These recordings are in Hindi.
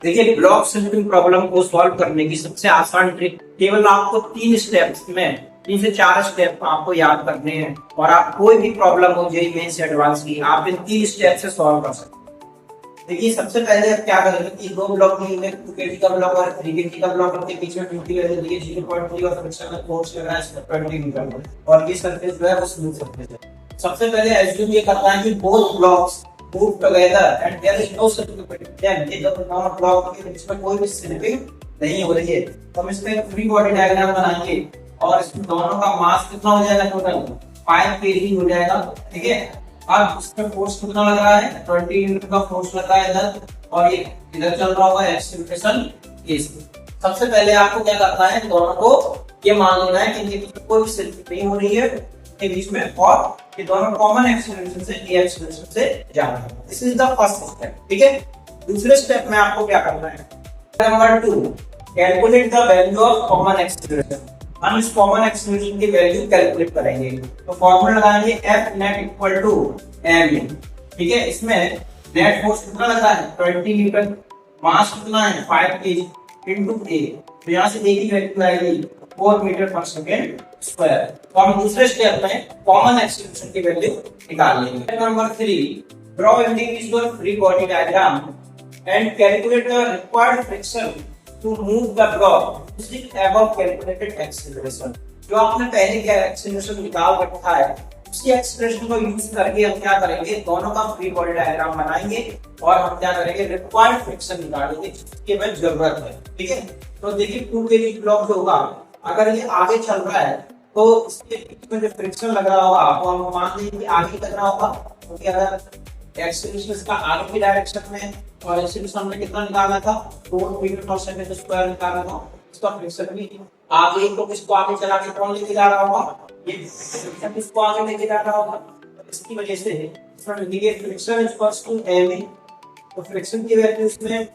देखिए, ब्लॉक सिल्टिंग प्रॉब्लम को सॉल्व करने की सबसे आसान ट्रिक, केवल आपको 3 स्टेप्स में 3 से 4 स्टेप आपको याद करने हैं और आप कोई भी प्रॉब्लम हो जेईई मेंस से एडवांस की, आप इन 3 स्टेप से सॉल्व कर सकते हैं। देखिए, सबसे पहले आप क्या करेंगे कि दो ब्लॉक में 2 kg का ब्लॉक और 3 kg का ब्लॉक के बीच में 20 वैल्यू दिए, 0.3 और फ्रिक्शनल फोर्स लग रहा है 20 न्यूटन और ये सरफेस जो है वो स्मूथ सरफेस है। सबसे पहले एज्यूम ये करना है कि both blocks move together and there is no slipping between them। ये जब दोनों ब्लॉक के बीच में कोई भी स्लिपिंग नहीं हो रही है तो हम इसमें एक फ्री बॉडी डायग्राम बनाएंगे और इसमें दोनों का मास कितना हो जाएगा, टोटल 5 kg हो जाएगा। ठीक है, अब इसमें फोर्स कितना लग रहा है, 20 न्यूटन का फोर्स लग रहा है इधर और ये इधर चल रहा होगा एक्सीलरेशन केस। सबसे पहले आपको क्या करना है, दोनों को ये मान लेना है कि इनके बीच में कोई स्लिपिंग नहीं हो रही है के बीच में और ये दोनों कॉमन एक्सीलरेशन से ए एक्सीलरेशन से जा रहे हैं। This is the first step. ठीक है, दूसरे स्टेप में आपको क्या करना है, number 2, calculate the value of common acceleration. हम इस कॉमन एक्सीलरेशन की वैल्यू कैलकुलेट करेंगे तो फॉर्मूला लगाएंगे F net equal to m। ठीक है, इसमें नेट फोर्स कितना लग रहा है 20 न्यूटन, मास कितना है 5 kg इनटू a, तो यहां से a की वैल्यू आएगी 4 मीटर पर सेकंड स्क्वायर। तो हम दूसरे स्टेप में कॉमन एक्सीलरेशन की वैल्यू निकाल लेंगे। Number 3, draw individual free body diagram and calculate the required friction to move the block using above calculated acceleration. जो आपने पहले क्या एक्सीलरेशन निकाल रखा है उसी एक्सीलरेशन को यूज करके हम क्या करेंगे, दोनों का फ्री बॉडी डायग्राम बनाएंगे और हम क्या करेंगे, रिक्वायर्ड फ्रिक्शन निकालेंगे जिसकी हमें जरूरत है। ठीक है, तो देखिए 2 kg ब्लॉक जो होगा अगर ये आगे चल रहा है तो इसके बीच में जो फ्रिक्शन लग रहा होगा वो हम मान लेंगे कि आगे लग रहा होगा, क्योंकि अगर एक्सीलरेशन इसका आगे की डायरेक्शन में और एक्सीलरेशन हमने कितना निकाला था 4 मीटर पर सेकंड स्क्वायर निकाला था, इसका फ्रिक्शन भी आगे तो किसको आगे चला के कौन लेके जा रहा होगा, ये फ्रिक्शन किसको आगे लेके जा रहा होगा। इसकी वजह से फ्रिक्शन इक्वल्स टू m। तो फ्रिक्शन की वैल्यू इसमें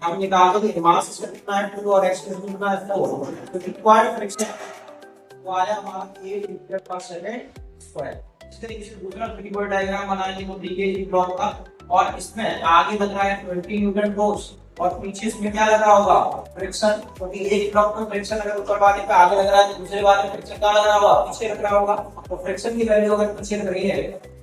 हम निकाल देंगे, मास इसका कितना है 2 और एक्सीलरेशन कितना है 4, तो रिक्वायर्ड फ्रिक्शन वो आया हमारा 8 मीटर पर सेकंड स्क्वायर। इस तरीके से दूसरा फ्री बॉडी डायग्राम बनाएंगे वो 3 kg ब्लॉक का और इसमें आगे लग रहा है 20 न्यूटन फोर्स और पीछे इसमें क्या लग रहा होगा, फ्रिक्शन, क्योंकि एक ब्लॉक में फ्रिक्शन अगर ऊपर वाले पे आगे लग रहा है दूसरे वाले में फ्रिक्शन कहां लग रहा होगा, पीछे लग रहा होगा। तो फ्रिक्शन की वैल्यू अगर पीछे लग रही है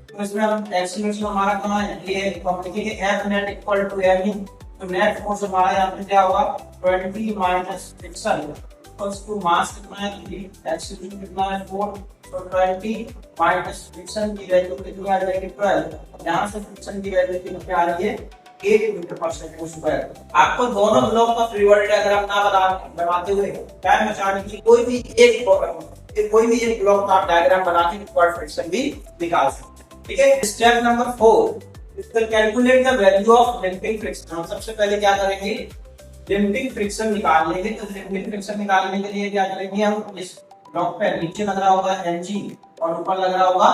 तो इसमें हम एक्सीलरेशन हमारा कहां है, ये हम लिखेंगे F net equal to m। तो नेट फोर्स हमारा यहाँ पे क्या होगा 20 minus friction equals to mass कितना है 3, एक्सीलरेशन कितना है 4, तो 20 माइनस फ्रिक्शन की वैल्यू कितनी आ जाएगी 12। यहाँ से फ्रिक्शन की वैल्यू कितनी आ रही है 8 मीटर पर सेकंड स्क्वायर। आपको दोनों ब्लॉक का फ्री बॉडी डायग्राम ना बनाते हुए टाइम बचाने की कोई भी एक ब्लॉक का डायग्राम बना के रिक्वायर्ड फ्रिक्शन भी निकाल सकते हैं। ठीक है, step number 4, calculate the value of limiting friction. हम सबसे पहले क्या करेंगे, लिमिटिंग फ्रिक्शन निकाल लेंगे। तो लिमिटिंग फ्रिक्शन निकालने के लिए क्या करेंगे, हम इस ब्लॉक पे नीचे लग रहा होगा mg और ऊपर लग रहा होगा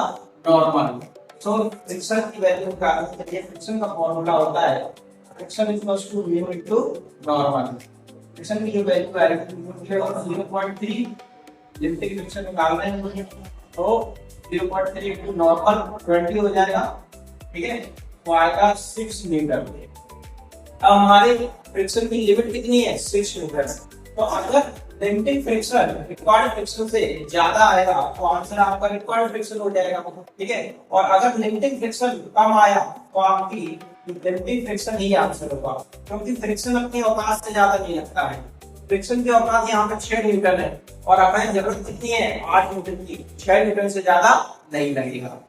नॉर्मल। सो फ्रिक्शन की वैल्यू निकालने के लिए फ्रिक्शन का फॉर्मूला होता है friction equals to mu into normal. Friction की जो वैल्यू आएगी 0.3, लिमिटिंग फ्रिक्शन निकाल रहे हैं तो 0.3 इनटू नॉर्मल 20 हो जाएगा। ठीक है, तो आएगा 6 मीटर। अब हमारे फ्रिक्शन की लिमिट कितनी है 6 मीटर। तो अगर लिमिटिंग फ्रिक्शन रिक्वायर्ड फ्रिक्शन से ज्यादा आएगा तो आंसर आपका रिक्वायर्ड फ्रिक्शन हो जाएगा। ठीक है, और अगर लिमिटिंग फ्रिक्शन कम आया तो आपकी लिमिटिंग फ्रिक्शन ही आंसर होगा, क्योंकि फ्रिक्शन अपनी औकात से ज्यादा नहीं लगता है। फ्रिक्शन की औकात यहाँ पे 6 न्यूटन है और हमें जरूरत कितनी है 8 न्यूटन की, 6 न्यूटन से ज्यादा नहीं लगेगा।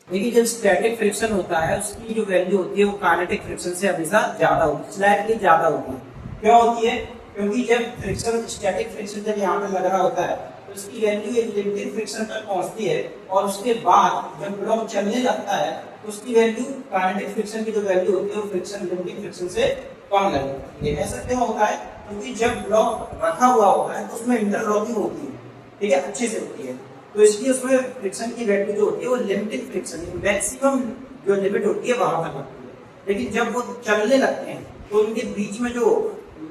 देखिए, जब स्टैटिक फ्रिक्शन होता है उसकी जो वैल्यू होती है वो काइनेटिक फ्रिक्शन से हमेशा ज्यादा होती है, स्लाइटली ज्यादा होती है। क्यों होती है, क्योंकि जब फ्रिक्शन स्टैटिक फ्रिक्शन जब यहाँ पे लग रहा होता है तो उसकी वैल्यू लिमिटिंग फ्रिक्शन तक पहुंचती है और उसके बाद जब ब्लॉक चलने लगता है तो उसकी वैल्यू काइनेटिक फ्रिक्शन की जो वैल्यू होती है वो फ्रिक्शन लिमिटिंग फ्रिक्शन से कम लगती है। ऐसा क्यों होता है, क्योंकि जब ब्लॉक रखा हुआ होता है तो उसमें इंटरलॉकिंग होती है, ठीक है, अच्छे से होती है, तो इसलिए उसमें फ्रिक्शन की वैल्यू जो होती है वो लिमिटिंग फ्रिक्शन मैक्सिमम जो लिमिट होती है वहां तक होती है। लेकिन जब वो चलने लगते हैं तो उनके बीच में जो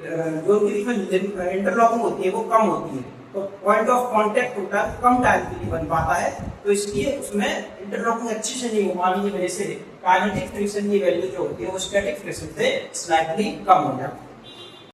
इंटरलॉकिंग होती है वो कम होती है, तो पॉइंट ऑफ कांटेक्ट होता है कम टाइम के लिए बन पाता है, तो इसलिए उसमें इंटरलॉकिंग अच्छे से नहीं हो पाने की वजह से काइनेटिक फ्रिक्शन की वैल्यू जो होती है वो स्टैटिक फ्रिक्शन से स्लाइटली कम हो जाती है।